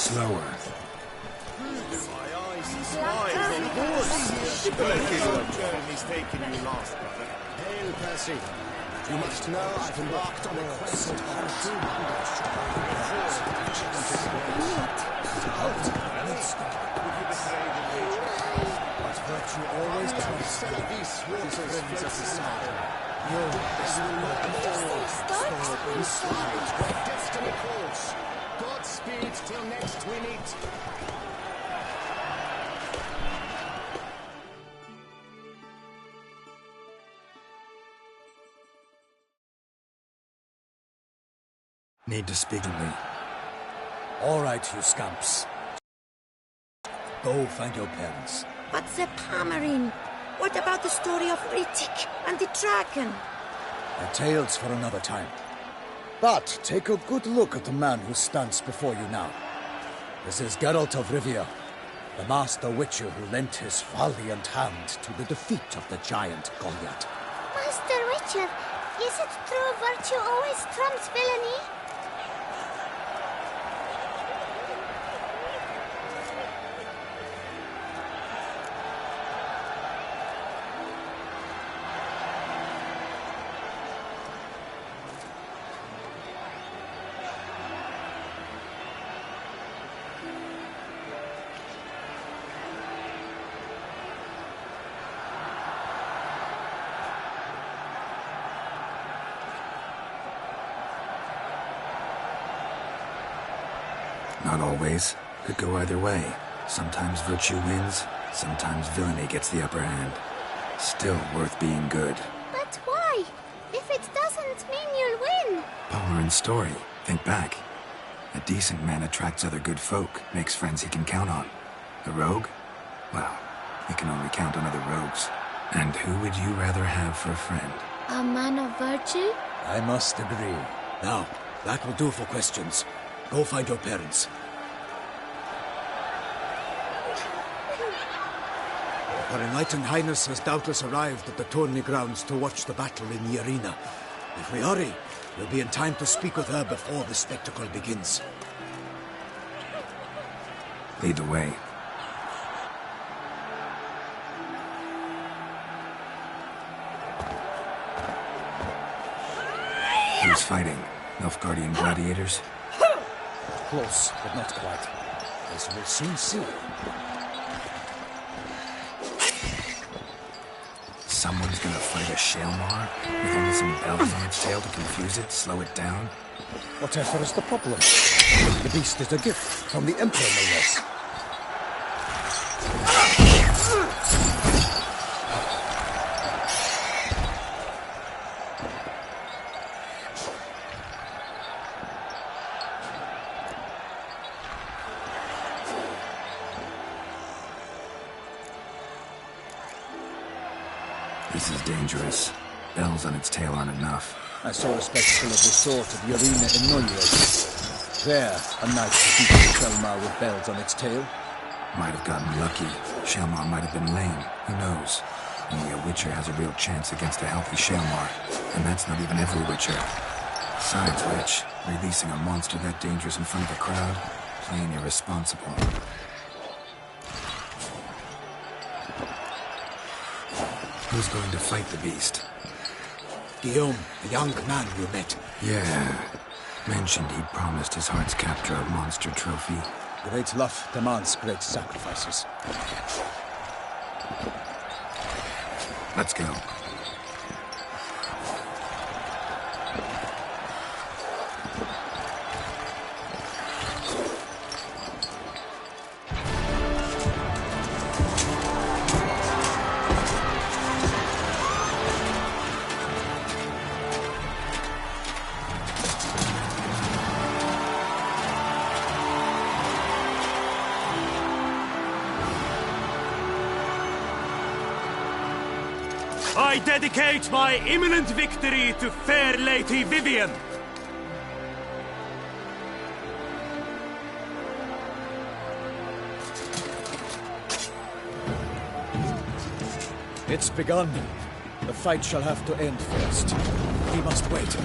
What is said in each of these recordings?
Slower. My eyes and smiles on horse. Journey's taken you last, brother. Hail, Percy. You must know I've embarked on a quest of two wonders. But virtue always trumps the beast with friends of society. This will not be slide where destiny calls. Godspeed till next we meet. Need to speak to me. All right, you scamps. Go find your parents. But the Palmerine, what about the story of Rittik and the dragon? They're tales for another time. But take a good look at the man who stands before you now. This is Geralt of Rivia, the master witcher who lent his valiant hand to the defeat of the giant Goliath. Master Witcher, is it true virtue always trumps villainy? Not always. Could go either way. Sometimes virtue wins, sometimes villainy gets the upper hand. Still worth being good. But why? If it doesn't mean you'll win. Palmerin's story. Think back. A decent man attracts other good folk, makes friends he can count on. A rogue? Well, he can only count on other rogues. And who would you rather have for a friend? A man of virtue? I must agree. Now, that will do for questions. Go find your parents. Her Enlightened Highness has doubtless arrived at the tourney grounds to watch the battle in the arena. If we hurry, we'll be in time to speak with her before the spectacle begins. Lead the way. Who's fighting? Nilfgaardian gladiators? Close, but not quite. As we'll soon see. Someone's gonna fight a Shaelmar with only some bells on its tail to confuse it, slow it down? Whatever is the problem? The beast is a gift from the Emperor, no less. This is dangerous. Bells on its tail aren't enough. I saw a spectacle of the sort at the arena in Noldred. There, a knight defeated Shaelmar with bells on its tail. Might have gotten lucky. Shaelmar might have been lame. Who knows? Only a witcher has a real chance against a healthy Shaelmar. And that's not even every witcher. Besides which, releasing a monster that dangerous in front of a crowd? Plain irresponsible. Who's going to fight the beast? Guillaume, the young man you met. Yeah. Mentioned he'd promised his heart's capture a monster trophy. Great love demands great sacrifices. Let's go. I dedicate my imminent victory to fair Lady Vivian. It's begun. The fight shall have to end first. He must wait.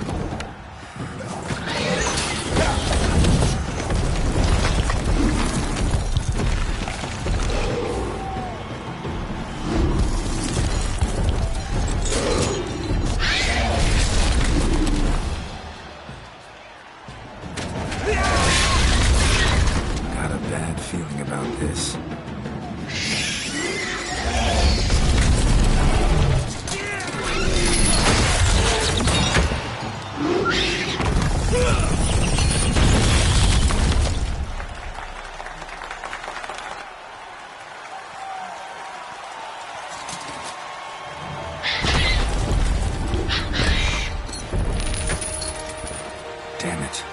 Damn it.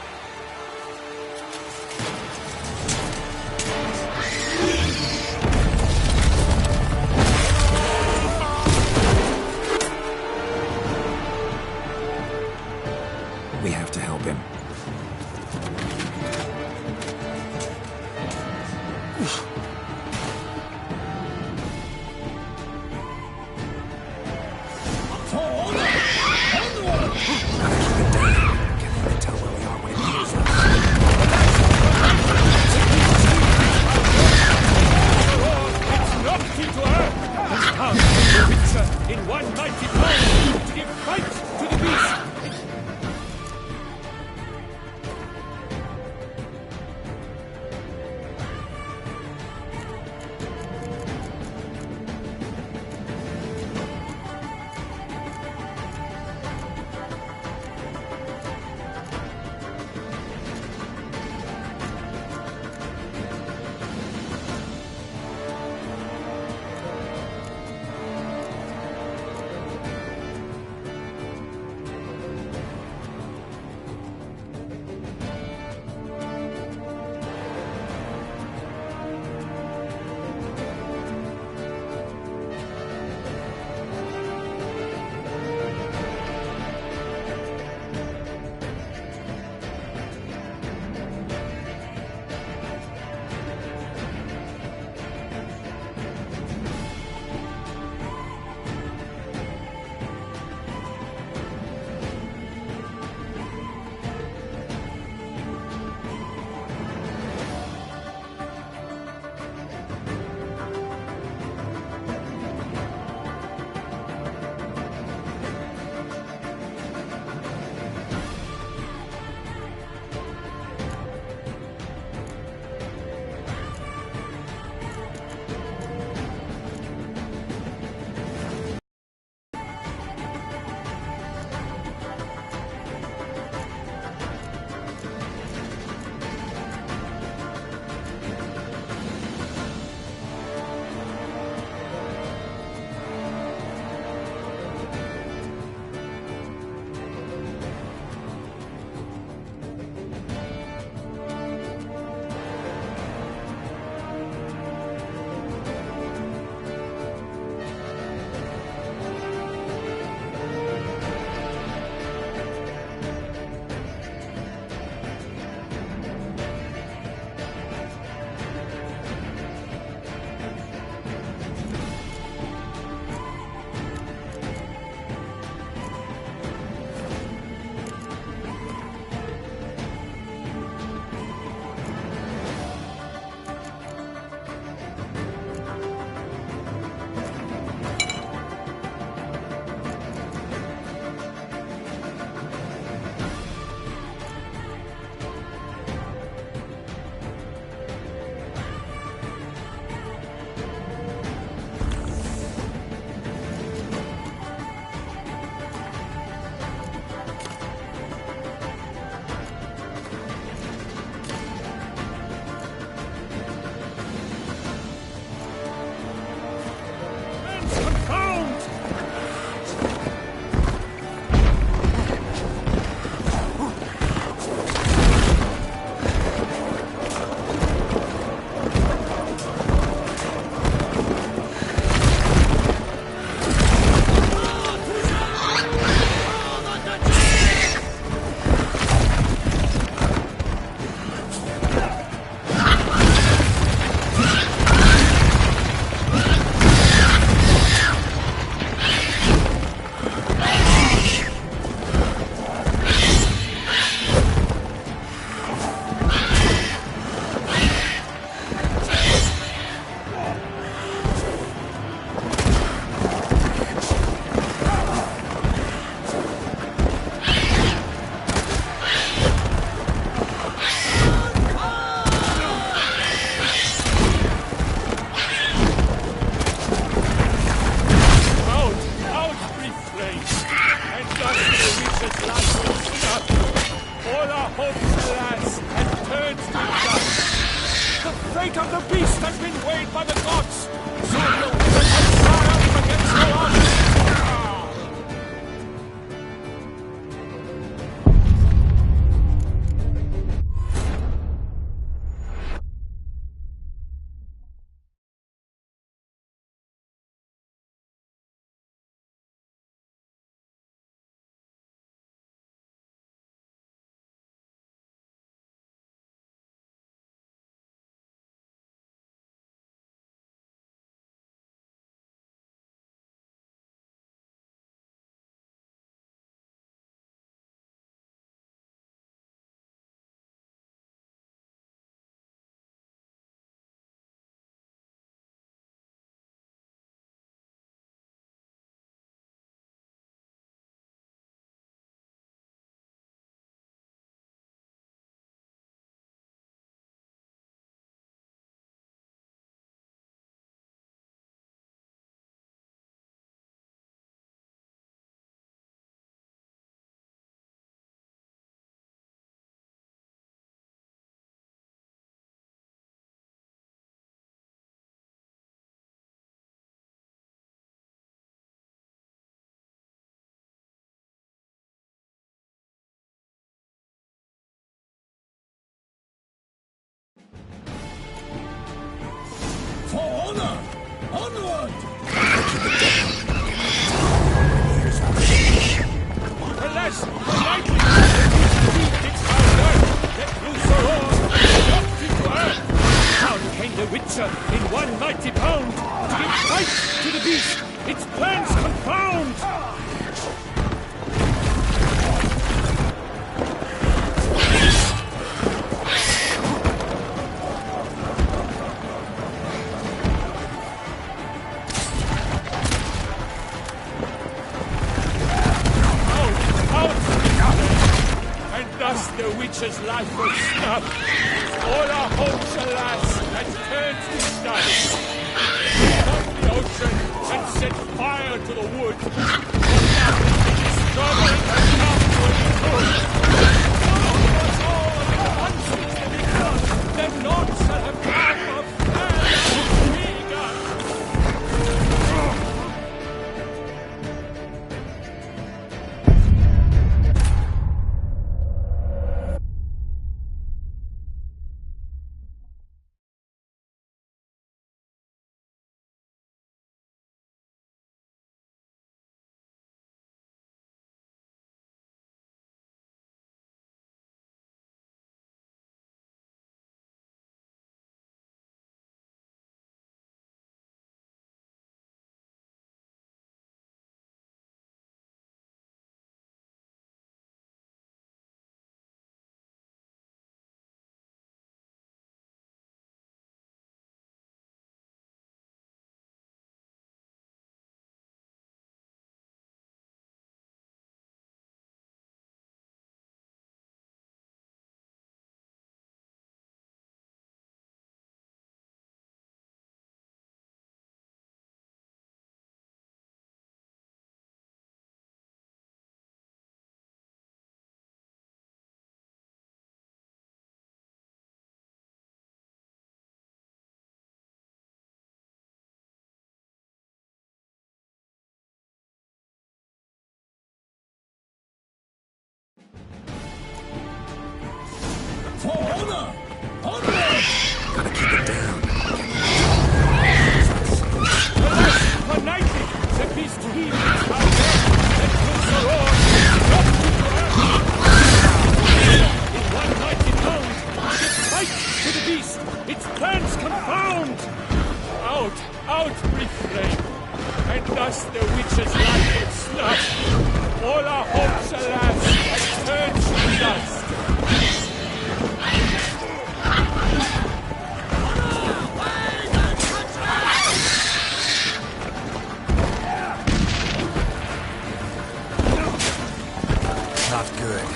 We have to help him. In one mighty power to give fight to the beast! fate of the beast has been weighed by the gods. Soon you'll triumph against your army. witch's life was snuffed. All our hopes, alas, had turned to dust. From the ocean and set fire to the wood. But now this struggle has come to an end. Was all in the huntsman's that it was, then naught shall have come of fair begun. Gotta keep it down. For nightly, the beast heaved its power, and kills the roar, dropped to earth. In one mighty bound, it fights to the beast, its plans confound. Out, brief flame, and thus the witch's life was snuffed. All our hopes, alas, had turned to dust. Not good.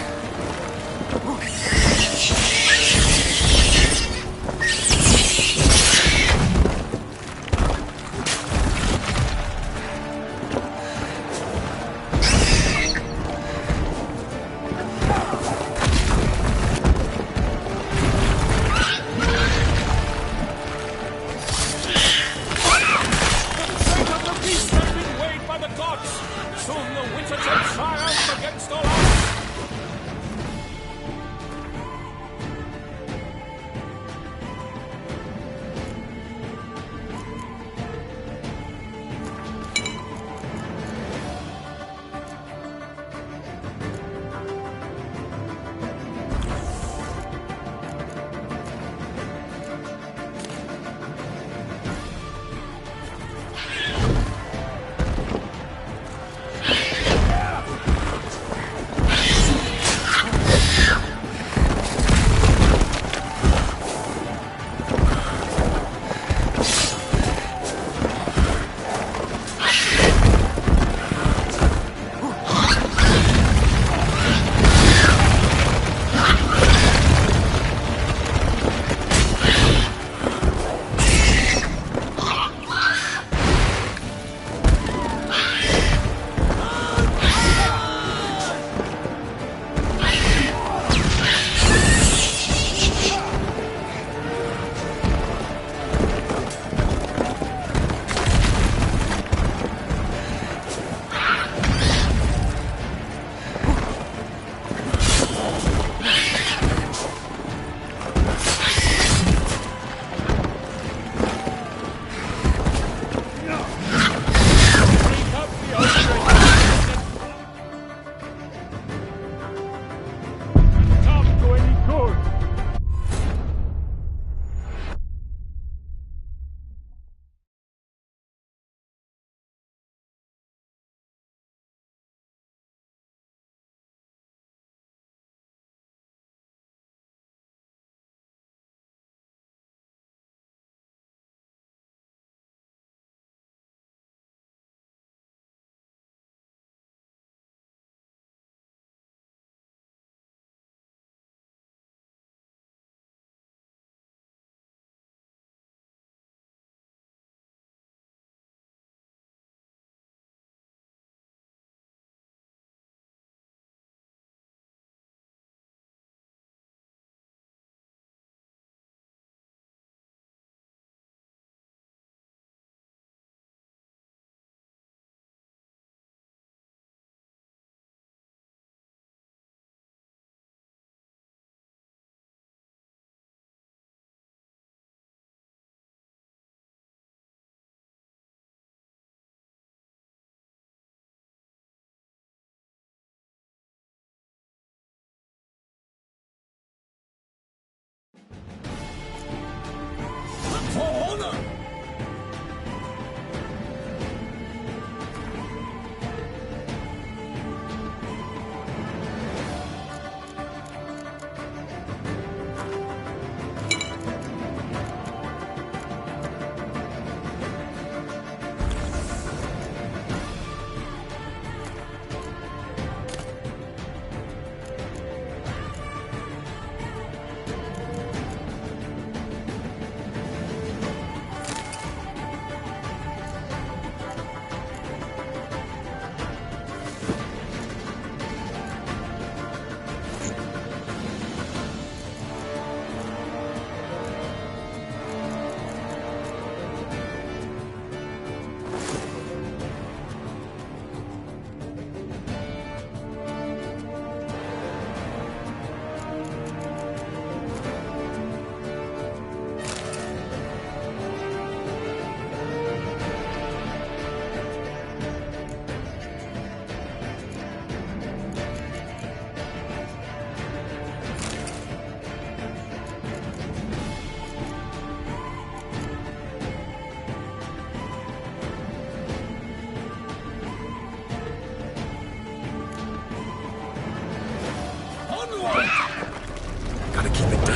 Gotta keep it down.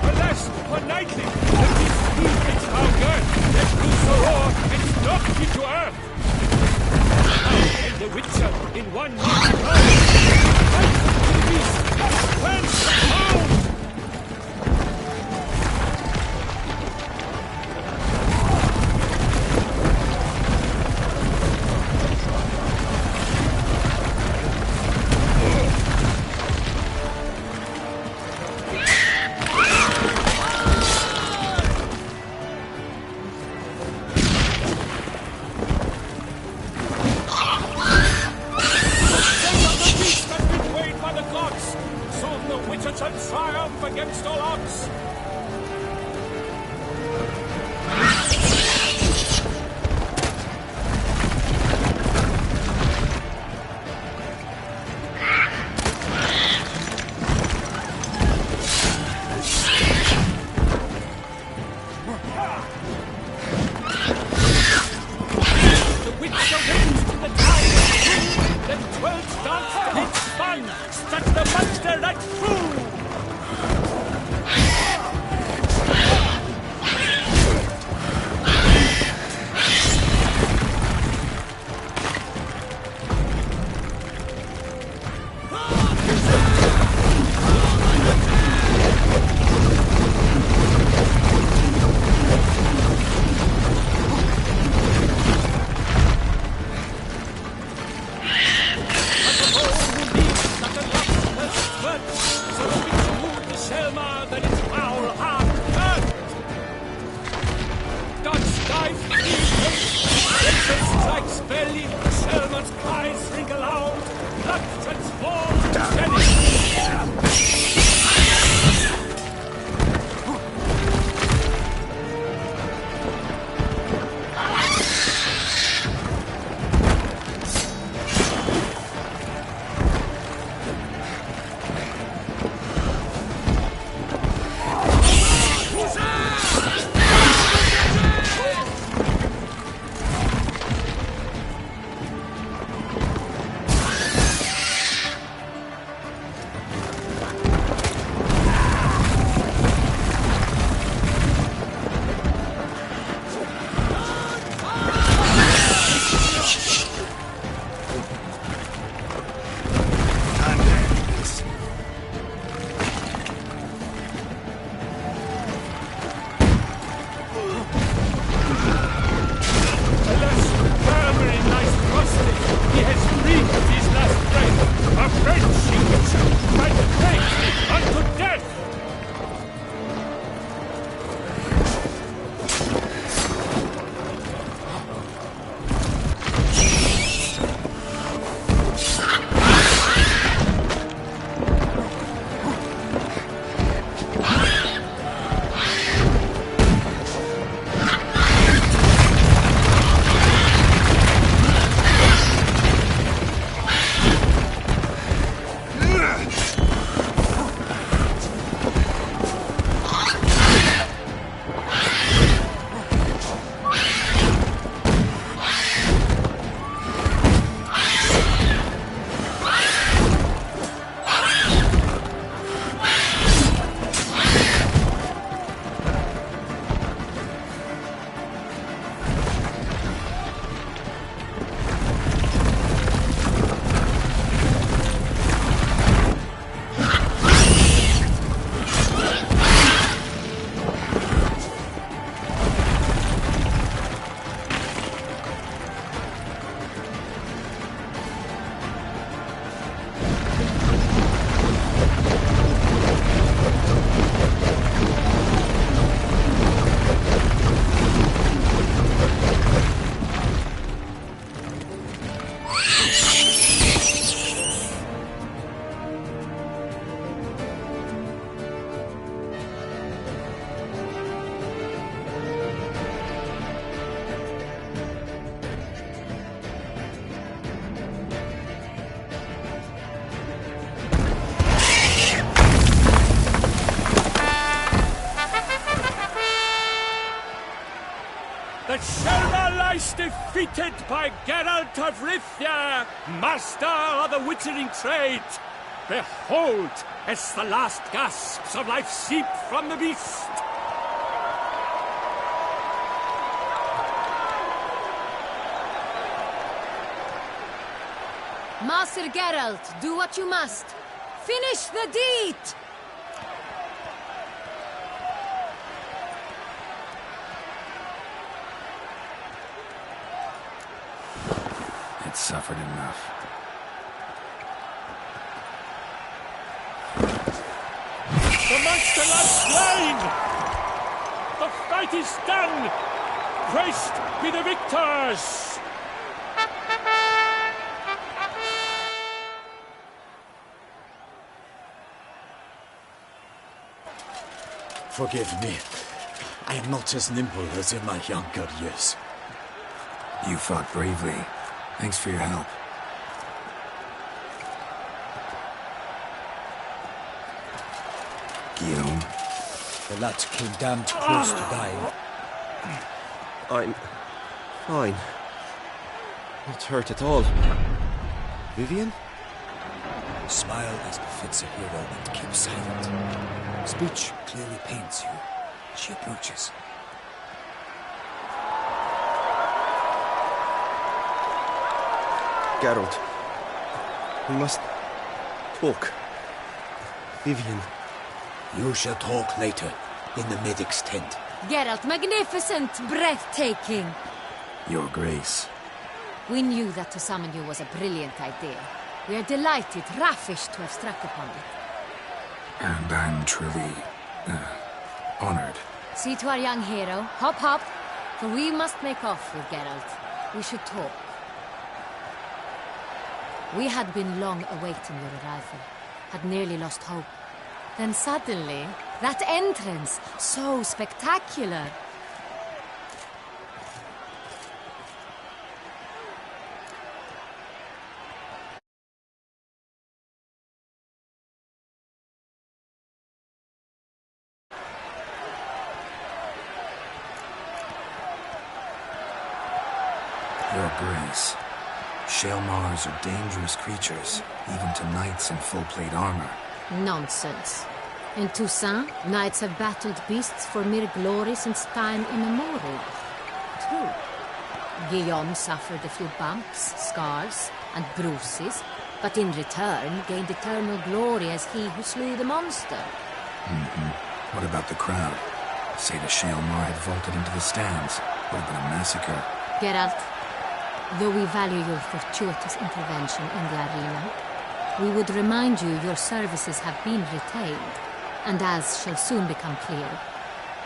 Alas, for nightly, the beast heaved its hunger, let loose a roar, and knocked it to earth. Now came the Witcher in one mighty blow. Fight to the beast, turns the pound. Triumph against all odds! The Witcher wins to the town, then 12 danced and it spun, struck the monster right through! The Shelma lies defeated by Geralt of Rivia, master of the witchering trade. Behold, as the last gasps of life seep from the beast. Master Geralt, do what you must. Finish the deed! It's suffered enough. The monster lies slain! The fight is done! Christ be the victors! Forgive me. I am not as nimble as in my younger years. You fought bravely. Thanks for your help. Guillaume. The lad came damned close to dying. I'm fine. Not hurt at all. Vivian? Smile as befits a hero and keep silent. Speech clearly pains you. She approaches. Geralt. We must talk. Vivian. You shall talk later, in the medic's tent. Geralt, magnificent, breathtaking. Your Grace. We knew that to summon you was a brilliant idea. We are delighted, ravished to have struck upon it. And I'm truly, honored. See to our young hero. Hop, hop. For we must make off with Geralt. We should talk. We had been long awaiting your arrival. Had nearly lost hope. Then suddenly, that entrance, so spectacular. Your Grace. Shaelmars are dangerous creatures, even to knights in full-plate armor. Nonsense. In Toussaint, knights have battled beasts for mere glory since time immemorial. True. Guillaume suffered a few bumps, scars, and bruises, but in return gained eternal glory as he who slew the monster. What about the crowd? Say the Shaelmar had vaulted into the stands. Would have been a massacre. Geralt, though we value your fortuitous intervention in the arena, we would remind you your services have been retained, and as shall soon become clear,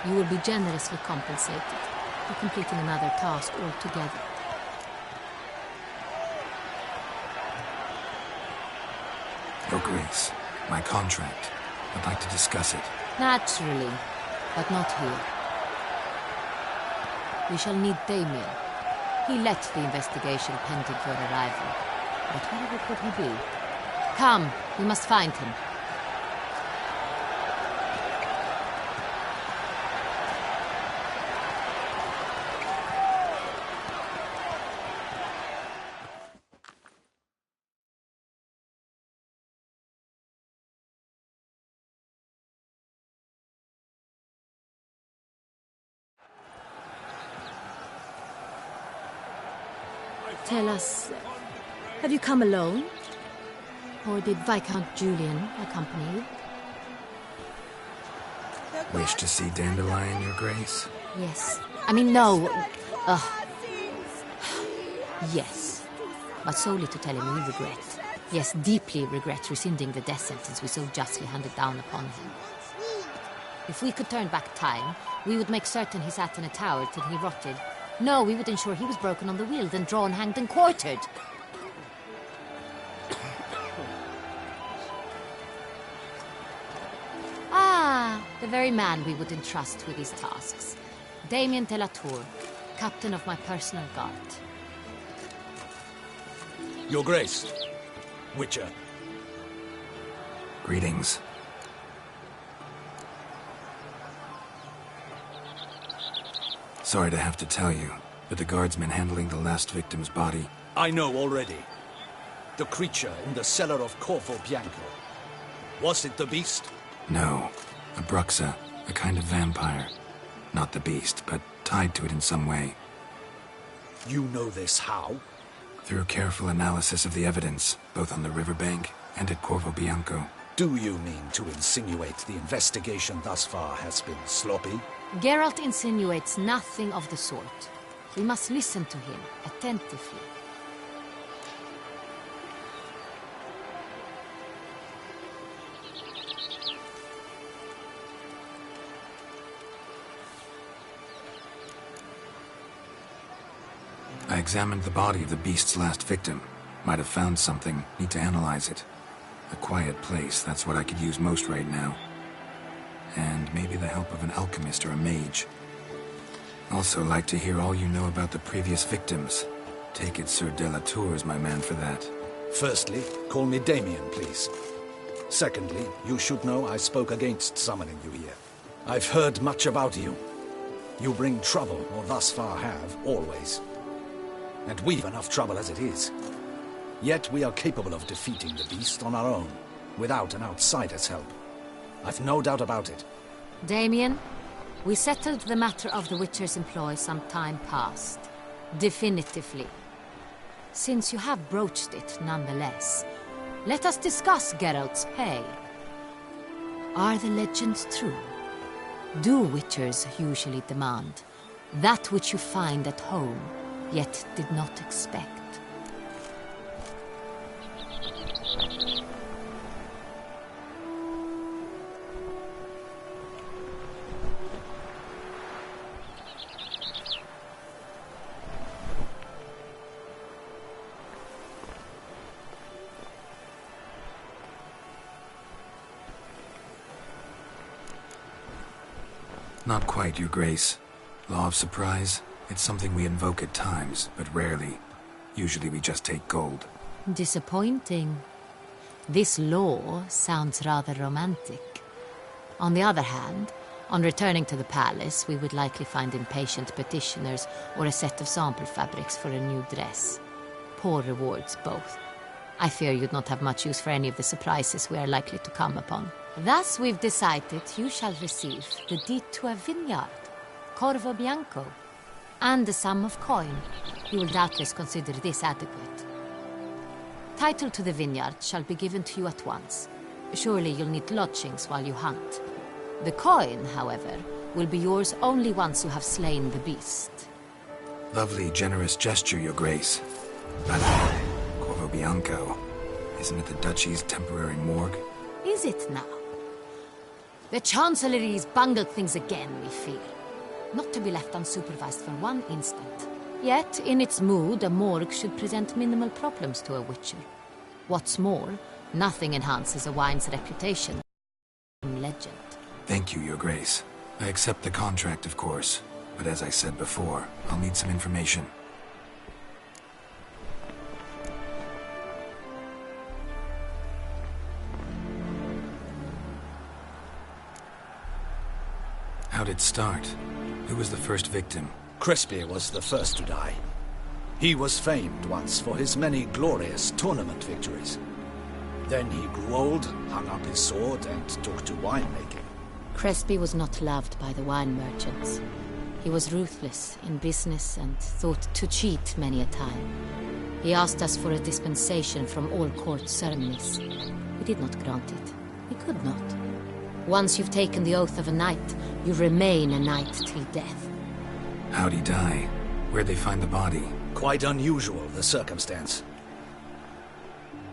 you will be generously compensated for completing another task altogether. Your Grace, my contract. I'd like to discuss it. Naturally, but not here. We shall need Damien. He led the investigation pending your arrival. But wherever could he be? Come, we must find him. Tell us, have you come alone? Or did Viscount Julian accompany you? Wish to see Dandelion, Your Grace? Yes. I mean, no. Yes. But solely to tell him we regret. Yes, deeply regret rescinding the death sentence we so justly handed down upon him. If we could turn back time, we would make certain he sat in a tower till he rotted. No, we would ensure he was broken on the wheel, then drawn, hanged, and quartered. The very man we would entrust with these tasks. Damien de la Tour, captain of my personal guard. Your Grace. Witcher. Greetings. Sorry to have to tell you, but the guardsmen handling the last victim's body... I know already. The creature in the cellar of Corvo Bianco. Was it the beast? No. A bruxa, a kind of vampire. Not the beast, but tied to it in some way. You know this how? Through careful analysis of the evidence, both on the riverbank and at Corvo Bianco. Do you mean to insinuate the investigation thus far has been sloppy? Geralt insinuates nothing of the sort. We must listen to him attentively. I examined the body of the beast's last victim. Might have found something. Need to analyze it. A quiet place, that's what I could use most right now. And maybe the help of an alchemist or a mage. Also like to hear all you know about the previous victims. Take it Sir Delatour is my man for that. Firstly, call me Damien, please. Secondly, you should know I spoke against summoning you here. I've heard much about you. You bring trouble, or thus far have, always. And we've enough trouble as it is. Yet we are capable of defeating the beast on our own, without an outsider's help. I've no doubt about it. Damien, we settled the matter of the Witcher's employ some time past. Definitively. Since you have broached it nonetheless, let us discuss Geralt's pay. Are the legends true? Do Witchers usually demand that which you find at home, yet did not expect? Not quite, Your Grace. Law of surprise, it's something we invoke at times, but rarely. Usually we just take gold. Disappointing. This law sounds rather romantic. On the other hand, on returning to the palace, we would likely find impatient petitioners or a set of sample fabrics for a new dress. Poor rewards, both. I fear you'd not have much use for any of the surprises we are likely to come upon. Thus, we've decided you shall receive the deed to a vineyard, Corvo Bianco, and a sum of coin. You will doubtless consider this adequate. Title to the vineyard shall be given to you at once. Surely you'll need lodgings while you hunt. The coin, however, will be yours only once you have slain the beast. Lovely, generous gesture, Your Grace. But Corvo Bianco, isn't it the Duchy's temporary morgue? Is it now? The Chancellery's bungled things again, we fear. Not to be left unsupervised for one instant. Yet, in its mood, a morgue should present minimal problems to a Witcher. What's more, nothing enhances a wine's reputation. Legend. Thank you, Your Grace. I accept the contract, of course. But as I said before, I'll need some information. How'd it start? Who was the first victim? Crespi was the first to die. He was famed once for his many glorious tournament victories. Then he grew old, hung up his sword, and took to winemaking. Crespi was not loved by the wine merchants. He was ruthless in business and thought to cheat many a time. He asked us for a dispensation from all court ceremonies. We did not grant it. We could not. Once you've taken the oath of a knight, you remain a knight till death. How'd he die? Where'd they find the body? Quite unusual, the circumstance.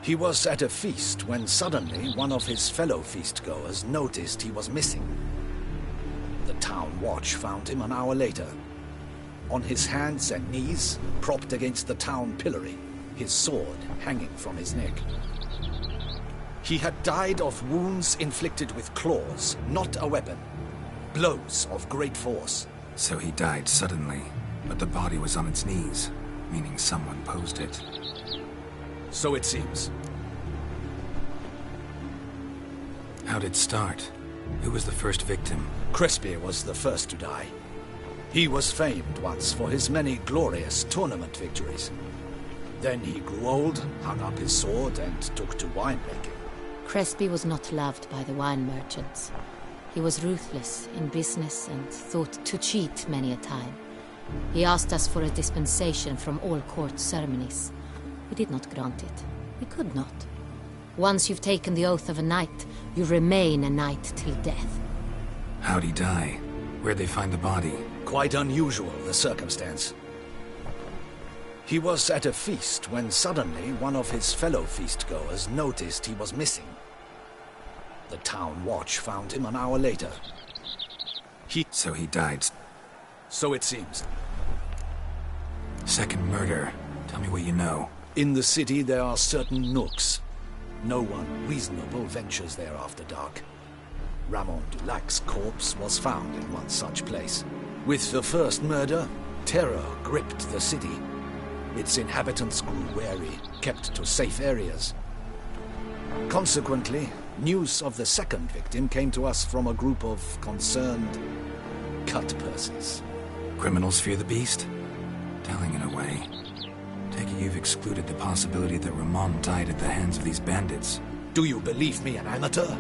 He was at a feast when suddenly one of his fellow feastgoers noticed he was missing. The town watch found him an hour later. On his hands and knees, propped against the town pillory, his sword hanging from his neck. He had died of wounds inflicted with claws, not a weapon. Blows of great force. So he died suddenly, but the body was on its knees, meaning someone posed it. So it seems. How'd it start? Who was the first victim? Crespi was the first to die. He was famed once for his many glorious tournament victories. Then he grew old, hung up his sword, and took to winemaking. Crespi was not loved by the wine merchants. He was ruthless in business and thought to cheat many a time. He asked us for a dispensation from all court ceremonies. We did not grant it. We could not. Once you've taken the oath of a knight, you remain a knight till death. How'd he die? Where'd they find the body? Quite unusual, the circumstance. He was at a feast when suddenly one of his fellow feastgoers noticed he was missing. The town watch found him an hour later. So he died. So it seems. Second murder. Tell me what you know. In the city there are certain nooks. No one reasonable ventures there after dark. Ramon Dulac's corpse was found in one such place. With the first murder, terror gripped the city. Its inhabitants grew wary, kept to safe areas. Consequently, news of the second victim came to us from a group of concerned cut-purses. Criminals fear the beast? Telling in a way. Take it you've excluded the possibility that Ramon died at the hands of these bandits. Do you believe me an amateur?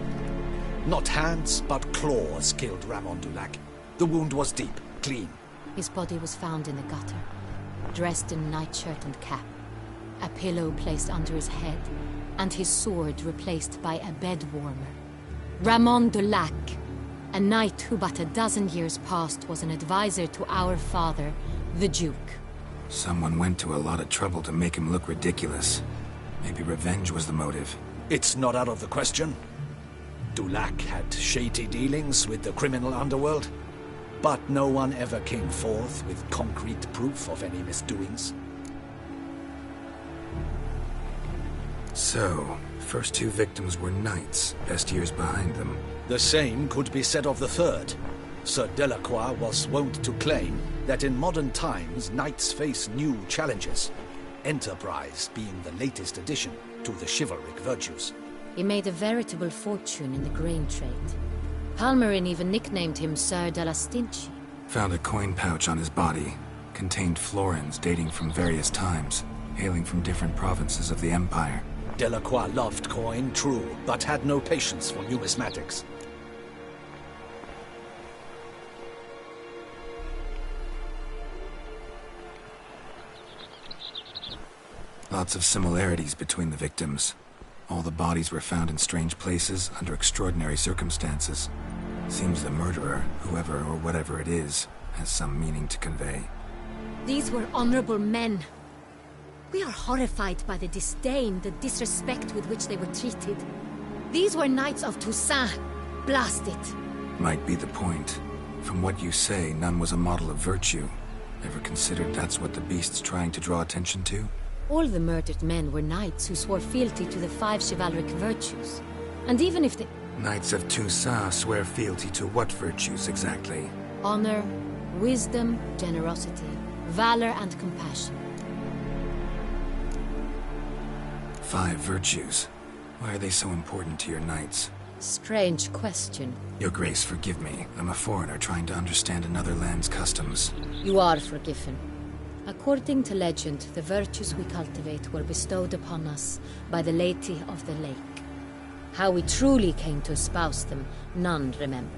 Not hands, but claws killed Ramon Dulac. The wound was deep, clean. His body was found in the gutter, dressed in nightshirt and cap, a pillow placed under his head, and his sword replaced by a bed warmer. Ramon Dulac, a knight who but a dozen years past was an advisor to our father, the Duke. Someone went to a lot of trouble to make him look ridiculous. Maybe revenge was the motive. It's not out of the question. Dulac had shady dealings with the criminal underworld, but no one ever came forth with concrete proof of any misdoings. So, first two victims were knights, best years behind them. The same could be said of the third. Sir Delacroix was wont to claim that in modern times knights face new challenges, enterprise being the latest addition to the chivalric virtues. He made a veritable fortune in the grain trade. Palmerin even nicknamed him Sir de la Stinchi. Found a coin pouch on his body. Contained florins dating from various times, hailing from different provinces of the Empire. Delacroix loved coin, true, but had no patience for numismatics. Lots of similarities between the victims. All the bodies were found in strange places under extraordinary circumstances. Seems the murderer, whoever or whatever it is, has some meaning to convey. These were honorable men. We are horrified by the disdain, the disrespect with which they were treated. These were knights of Toussaint. Blast it. Might be the point. From what you say, none was a model of virtue. Ever considered that's what the beast's trying to draw attention to? All the murdered men were knights who swore fealty to the 5 chivalric virtues. And even if the... Knights of Toussaint swear fealty to what virtues exactly? Honor, wisdom, generosity, valor, and compassion. 5 virtues. Why are they so important to your knights? Strange question. Your Grace, forgive me. I'm a foreigner trying to understand another land's customs. You are forgiven. According to legend, the virtues we cultivate were bestowed upon us by the Lady of the Lake. How we truly came to espouse them, none remember.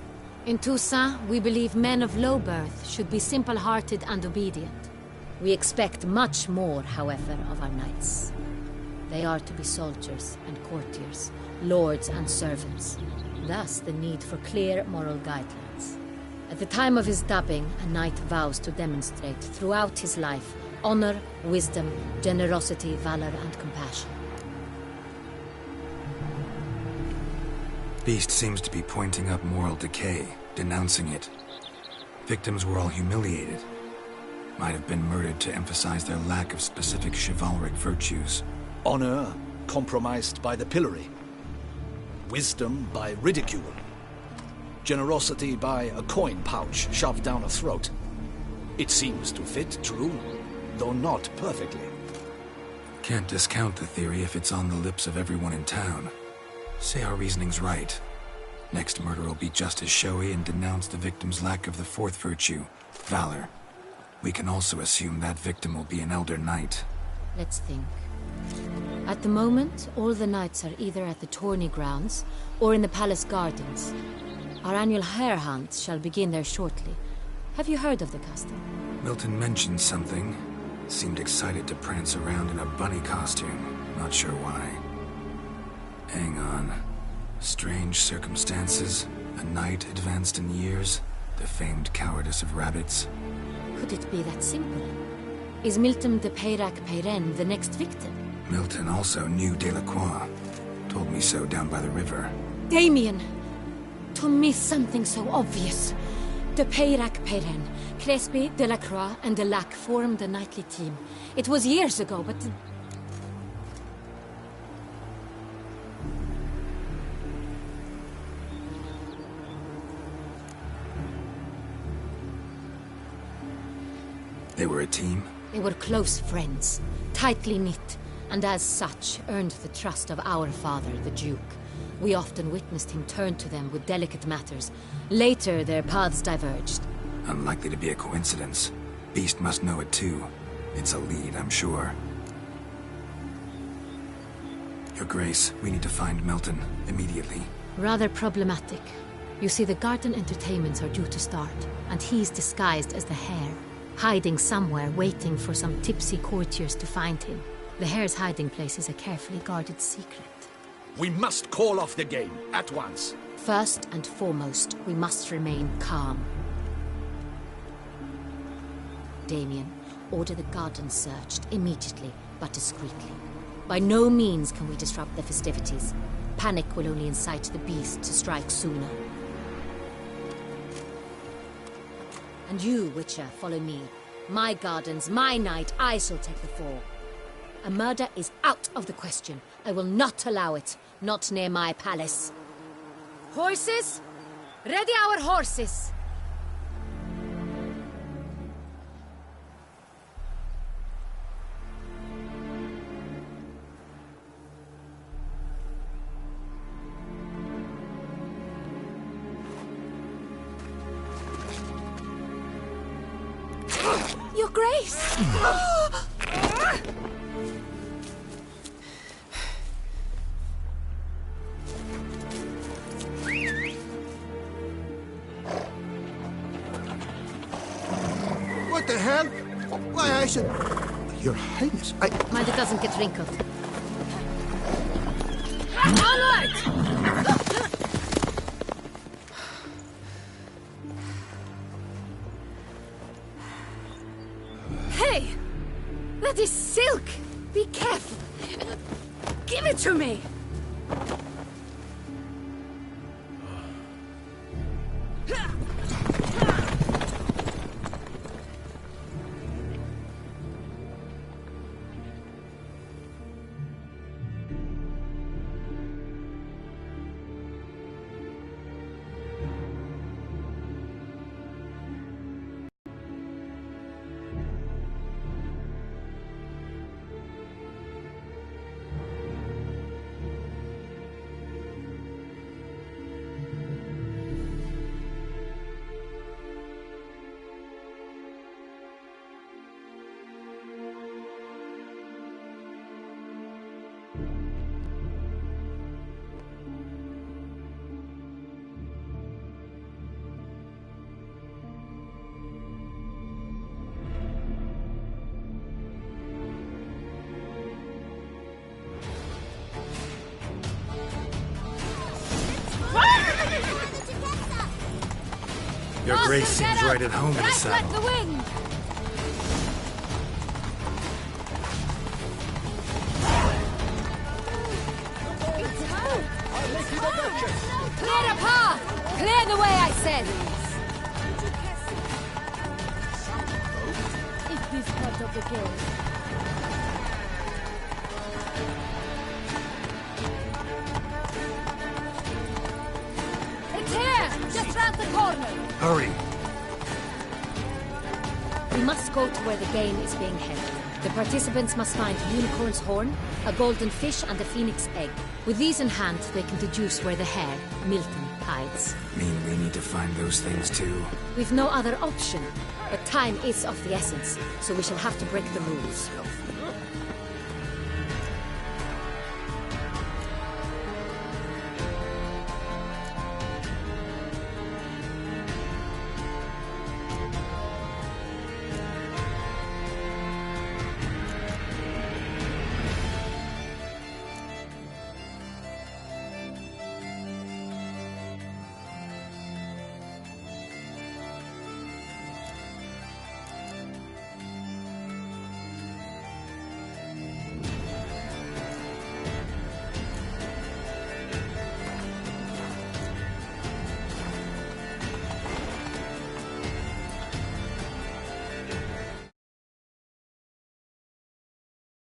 In Toussaint, we believe men of low birth should be simple-hearted and obedient. We expect much more, however, of our knights. They are to be soldiers and courtiers, lords and servants. Thus, the need for clear moral guidelines. At the time of his dubbing, a knight vows to demonstrate throughout his life honor, wisdom, generosity, valor, and compassion. Beast seems to be pointing up moral decay, denouncing it. Victims were all humiliated. Might have been murdered to emphasize their lack of specific chivalric virtues. Honor compromised by the pillory. Wisdom by ridicule. Generosity by a coin pouch shoved down a throat. It seems to fit, true, though not perfectly. Can't discount the theory if it's on the lips of everyone in town. Say our reasoning's right. Next murder will be just as showy and denounce the victim's lack of the 4th virtue, valor. We can also assume that victim will be an elder knight. Let's think. At the moment, all the knights are either at the tourney grounds or in the palace gardens. Our annual hare hunt shall begin there shortly. Have you heard of the custom? Milton mentioned something. Seemed excited to prance around in a bunny costume. Not sure why. Hang on. Strange circumstances. A knight advanced in years. The famed cowardice of rabbits. Could it be that simple? Is Milton de Peyrac-Peyren the next victim? Milton also knew Delacroix. Told me so down by the river. Damien! To miss something so obvious. De Peyrac-Peyren, Crespi, Delacroix, and Delac formed a knightly team. It was years ago, but... They were a team? They were close friends, tightly knit, and as such earned the trust of our father, the Duke. We often witnessed him turn to them with delicate matters. Later, their paths diverged. Unlikely to be a coincidence. Beast must know it too. It's a lead, I'm sure. Your Grace, we need to find Milton, immediately. Rather problematic. You see, the garden entertainments are due to start, and he's disguised as the hare, hiding somewhere, waiting for some tipsy courtiers to find him. The hare's hiding place is a carefully guarded secret. We must call off the game, at once. First and foremost, we must remain calm. Damien, order the garden searched immediately, but discreetly. By no means can we disrupt the festivities. Panic will only incite the beast to strike sooner. And you, Witcher, follow me. My gardens, my night, I shall take the fall. A murder is out of the question. I will not allow it. Not near my palace. Horses? Ready our horses! Your Grace! What the hell? Why, I should... Your Highness, Mind it doesn't get wrinkled. Onward! Hey! That is silk! Be careful! Give it to me! Your Grace seems right at home in the saddle. Like the wind! Clear the path! Clear the way, I said! Is this part of the game? It's here! Just round the corner! Hurry! We must go to where the game is being held. The participants must find a unicorn's horn, a golden fish, and a phoenix egg. With these in hand, they can deduce where the hare, Milton, hides. Mean we need to find those things too? We've no other option. But time is of the essence, so we shall have to break the rules.